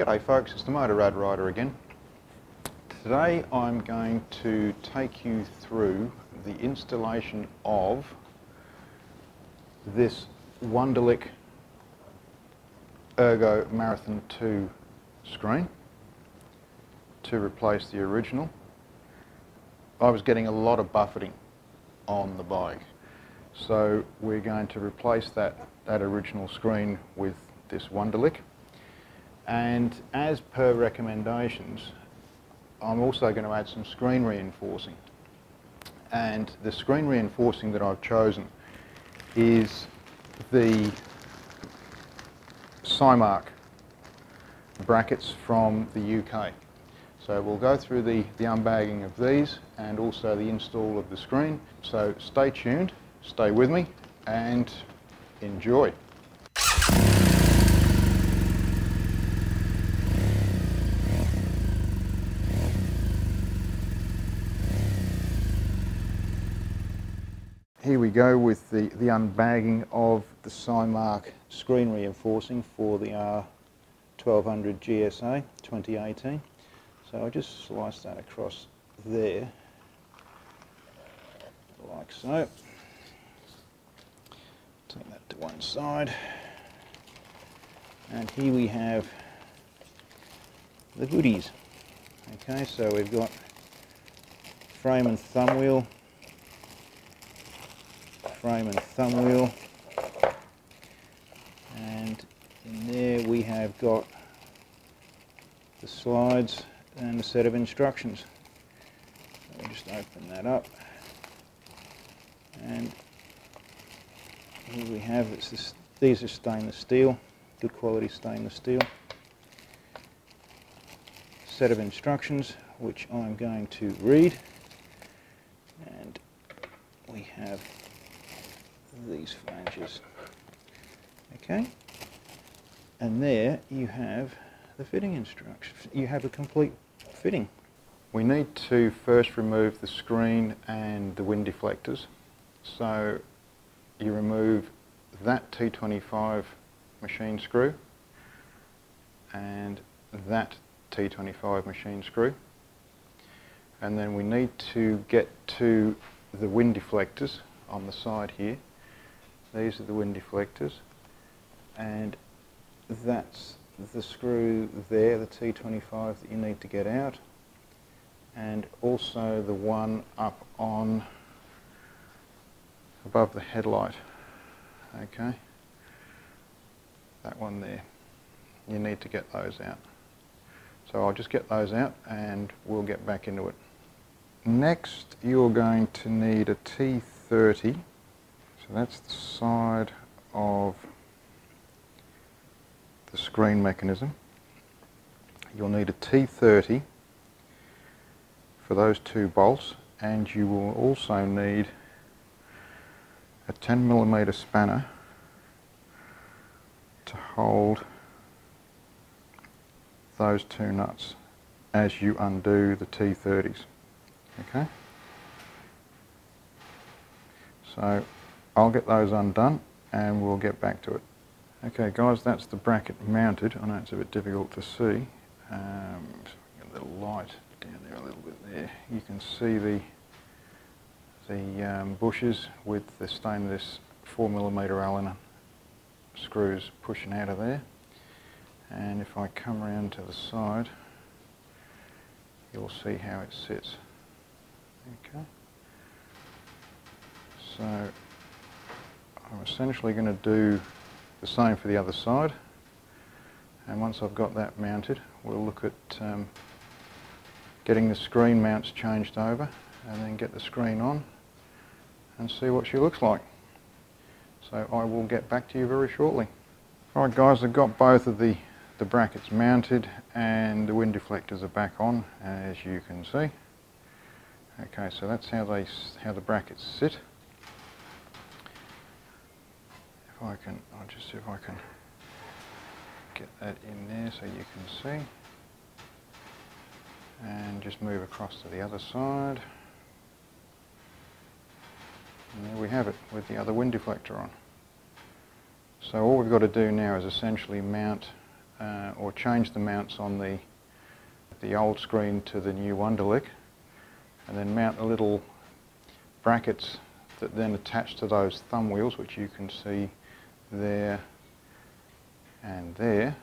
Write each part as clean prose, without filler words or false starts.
G'day folks, it's the Motor Rad Rider again. Today I'm going to take you through the installation of this Wunderlich Ergo Marathon II screen to replace the original. I was getting a lot of buffeting on the bike, so we're going to replace that original screen with this Wunderlich. And as per recommendations, I'm also going to add some screen reinforcing. And the screen reinforcing that I've chosen is the Cymarc brackets from the UK. So we'll go through the unbagging of these and also the install of the screen. So stay tuned, stay with me and enjoy. Here we go with the unbagging of the Cymarc screen reinforcing for the R1200GS 2018. So I'll just slice that across there, like so. Take that to one side. And here we have the goodies. Okay, so we've got frame and thumb wheel, and in there we have got the slides and a set of instructions. So we'll just open that up, and here we have these are stainless steel, good quality stainless steel. Set of instructions which I'm going to read, and we have these flanges. Okay, and there you have the fitting instructions. You have a complete fitting. We need to first remove the screen and the wind deflectors. So you remove that T25 machine screw and that T25 machine screw, and then we need to get to the wind deflectors on the side here. These are the wind deflectors, and that's the screw there, the T25, that you need to get out, and also the one up on above the headlight. Okay, that one there, you need to get those out. So I'll just get those out and we'll get back into it. Next you're going to need a T30. So that's the side of the screen mechanism. You'll need a T30 for those two bolts, and you will also need a 10mm spanner to hold those two nuts as you undo the T30s. Okay? So I'll get those undone and we'll get back to it. Okay guys, that's the bracket mounted. I know it's a bit difficult to see. Get a little light down there a little bit there. You can see the bushes with the stainless 4mm Allen screws pushing out of there. And if I come around to the side, you'll see how it sits. Okay. So I'm essentially going to do the same for the other side, and once I've got that mounted we'll look at getting the screen mounts changed over and then get the screen on and see what she looks like. So I will get back to you very shortly. Alright guys, I've got both of the brackets mounted and the wind deflectors are back on, as you can see. Okay, so that's how the brackets sit. I'll just see if I can get that in there so you can see. And just move across to the other side. And there we have it with the other wind deflector on. So all we've got to do now is essentially mount or change the mounts on the old screen to the new Wunderlich, and then mount the little brackets that then attach to those thumb wheels, which you can see there and there,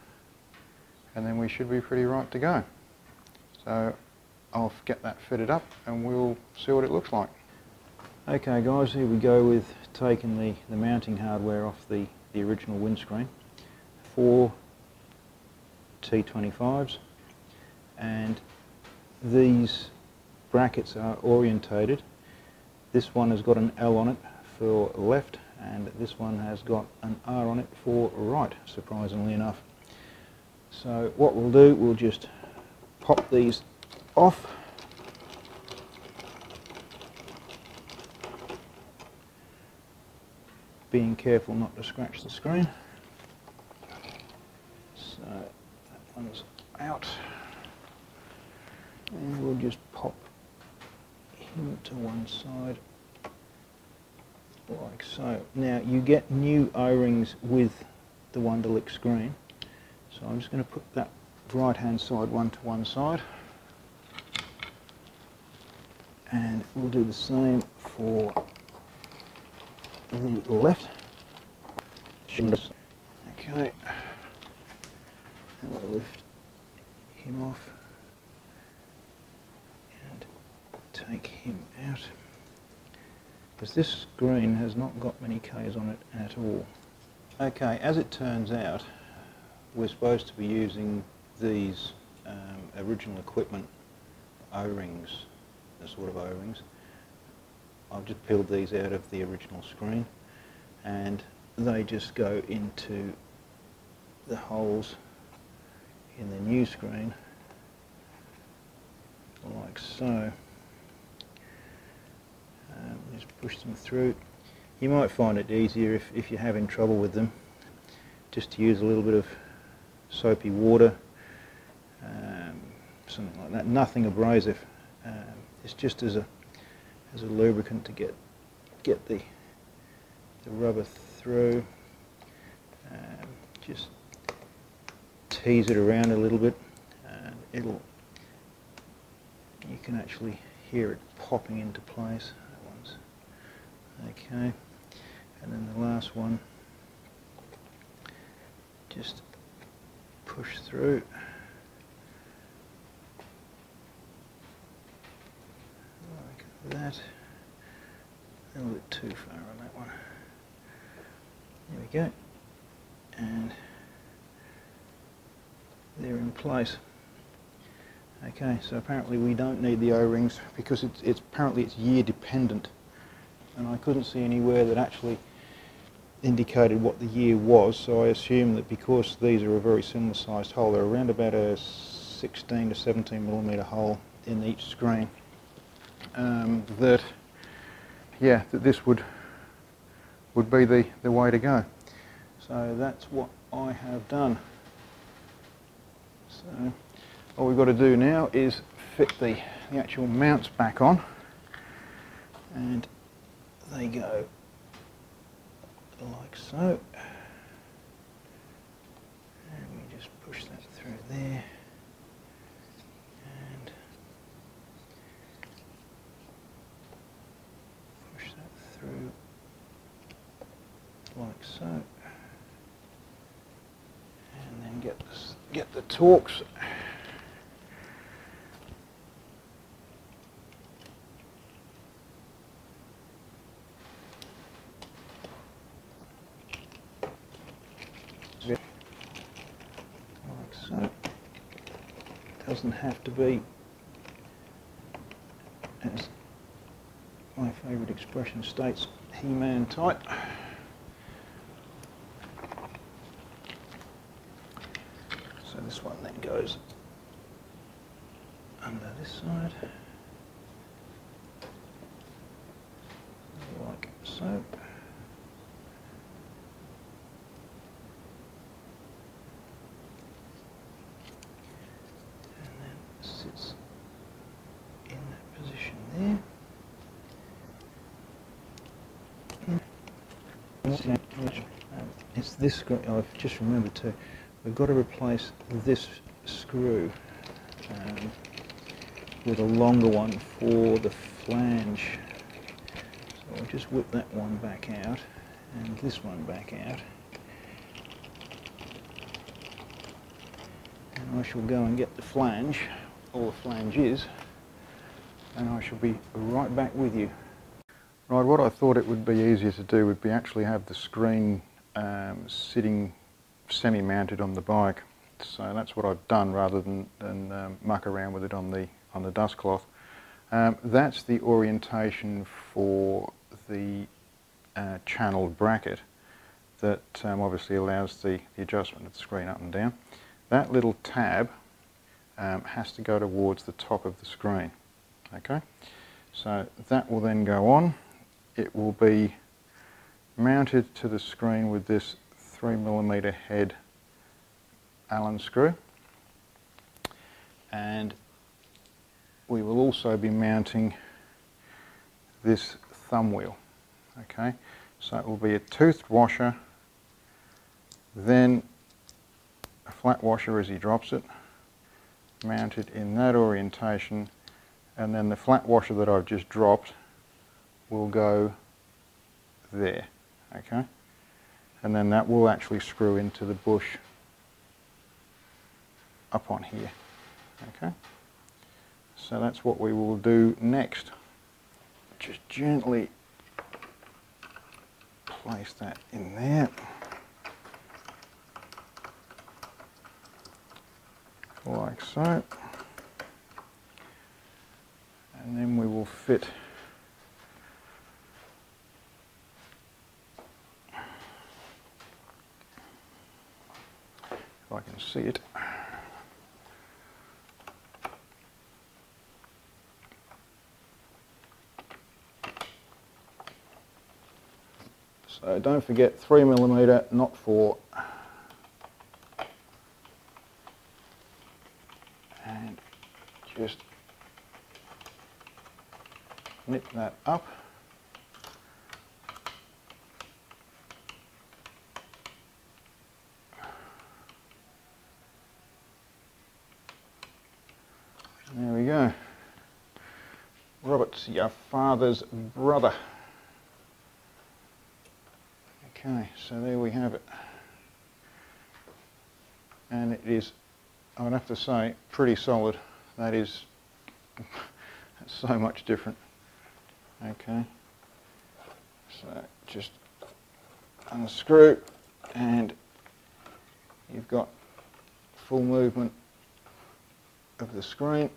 and then we should be pretty right to go. So I'll get that fitted up and we'll see what it looks like. Okay guys, here we go with taking the mounting hardware off the original windscreen. 4 T25s, and these brackets are orientated. This one has got an L on it for left, and this one has got an R on it for right, surprisingly enough. So what we'll do, we'll just pop these off. Being careful not to scratch the screen. So that one's out. And we'll just pop him to one side, like so. Now you get new O-rings with the Wunderlich screen, so I'm just going to put that right hand side one to one side, and we'll do the same for the left. Okay, and we'll lift him off and take him out, because this screen has not got many Ks on it at all. Okay, as it turns out, we're supposed to be using these original equipment O-rings, the sort of O-rings. I've just peeled these out of the original screen, and they just go into the holes in the new screen, like so. Just push them through. You might find it easier if you're having trouble with them, just to use a little bit of soapy water, something like that. Nothing abrasive. It's just as a lubricant to get the rubber through. Just tease it around a little bit, and you can actually hear it popping into place. That one's okay, and then the last one, just push through. Like that. A little bit too far on that one. There we go, and they're in place. Okay, so apparently we don't need the O-rings because apparently it's year dependent, and I couldn't see anywhere that actually indicated what the year was, so I assume that because these are a very similar sized hole, they're around about a 16 to 17 millimeter hole in each screen, that this would be the way to go. So that's what I have done. So all we've got to do now is fit the actual mounts back on, and they go like so, and we just push that through there, and push that through like so, and then get the Torx. Like so. It doesn't have to be, as my favourite expression states, He-Man tight. So this one then goes under this side, like so. And then sits in that position there. It's this screen. I've just remembered to we've got to replace this screw with a longer one for the flange. So I'll just whip that one back out and this one back out. And I shall go and get the flange, or the flanges, and I shall be right back with you. Right, what I thought it would be easier to do would be actually have the screen sitting semi-mounted on the bike. So that's what I've done rather than muck around with it on the dust cloth. That's the orientation for the channeled bracket that obviously allows the adjustment of the screen up and down. That little tab has to go towards the top of the screen. Okay, so that will then go on. It will be mounted to the screen with this 3mm head Allen screw, and we will also be mounting this thumb wheel. Okay, so it will be a toothed washer, then a flat washer as he drops it, mounted in that orientation, and then the flat washer that I've just dropped will go there. Okay, and then that will actually screw into the bush up on here. Okay, so that's what we will do next. Just gently place that in there, like so, and then we will fit if I can see it. So don't forget 3mm, not 4. And just knit that up. There we go. Robert's your father's brother. Okay, so there we have it. And it is, I would have to say, pretty solid. That is so much different. Okay, so just unscrew and you've got full movement of the screen.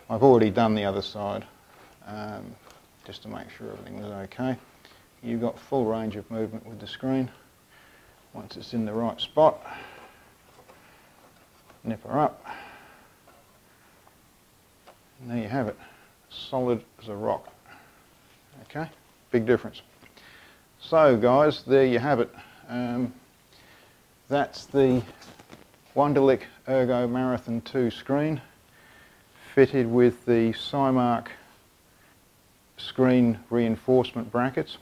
I've already done the other side just to make sure everything was okay. You've got full range of movement with the screen. Once it's in the right spot, nip her up, and there you have it, solid as a rock. Okay, big difference. So guys, there you have it. That's the Wunderlich Ergo Marathon II screen, fitted with the Cymarc screen reinforcement brackets.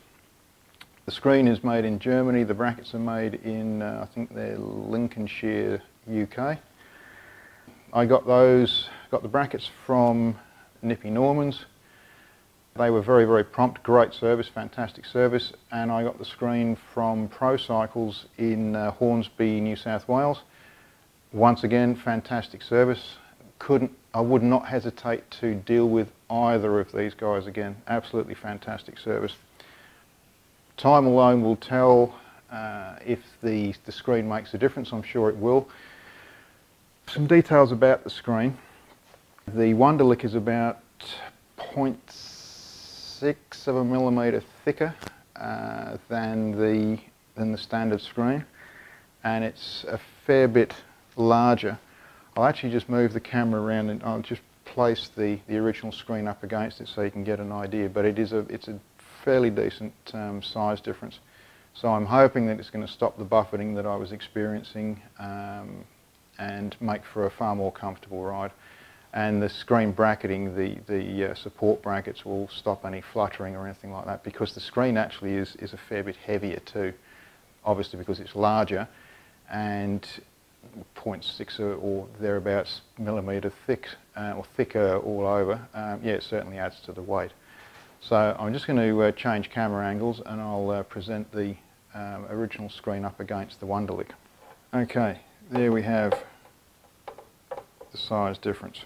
The screen is made in Germany, the brackets are made in, I think they're Lincolnshire, UK. I got the brackets from Nippy Normans. They were very, very prompt, great service, fantastic service, and I got the screen from Pro Cycles in Hornsby, New South Wales. Once again, fantastic service. I would not hesitate to deal with either of these guys again. Absolutely fantastic service. Time alone will tell if the screen makes a difference. I'm sure it will. Some details about the screen. The Wunderlich is about 0.6 thicker than the standard screen, and it's a fair bit larger. I'll actually just move the camera around and I'll just place the original screen up against it so you can get an idea, but it's a fairly decent size difference. So I'm hoping that it's going to stop the buffeting that I was experiencing and make for a far more comfortable ride. And the screen bracketing, the support brackets will stop any fluttering or anything like that, because the screen actually is a fair bit heavier too. obviously because it's larger, and 0.6 or thereabouts millimetre thick or thicker all over, yeah, it certainly adds to the weight. So I'm just going to change camera angles, and I'll present the original screen up against the Wunderlich. Okay, there we have the size difference.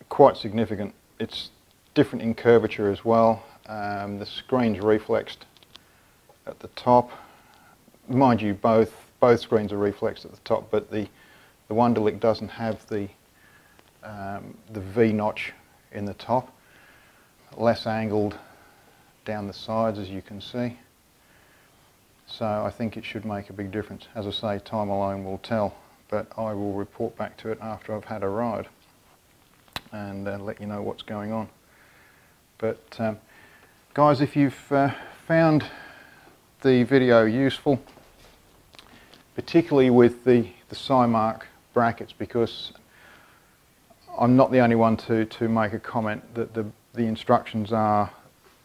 Quite significant. It's different in curvature as well. The screen's reflexed at the top. Mind you, both screens are reflexed at the top, but the Wunderlich doesn't have the V notch in the top. Less angled down the sides, as you can see. So I think it should make a big difference. As I say, time alone will tell, but I will report back to it after I've had a ride and let you know what's going on. But guys, if you've found the video useful, particularly with the Cymarc brackets, because I'm not the only one to make a comment that the instructions are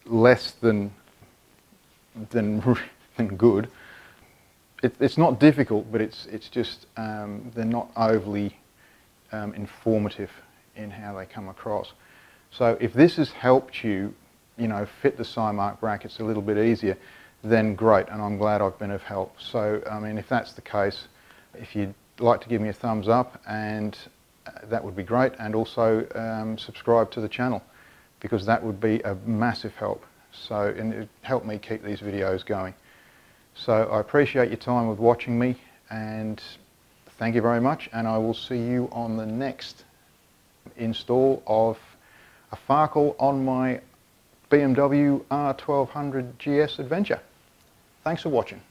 less than good. It's not difficult, but it's just they're not overly informative in how they come across. So if this has helped you, fit the Cymarc brackets a little bit easier, then great, and I'm glad I've been of help. So I mean, if that's the case, if you'd like to give me a thumbs up, and that would be great, and also subscribe to the channel, because that would be a massive help. So, and it helped me keep these videos going. So I appreciate your time with watching me, and thank you very much, and I will see you on the next install of a Farkle on my BMW R1200GS Adventure. Thanks for watching.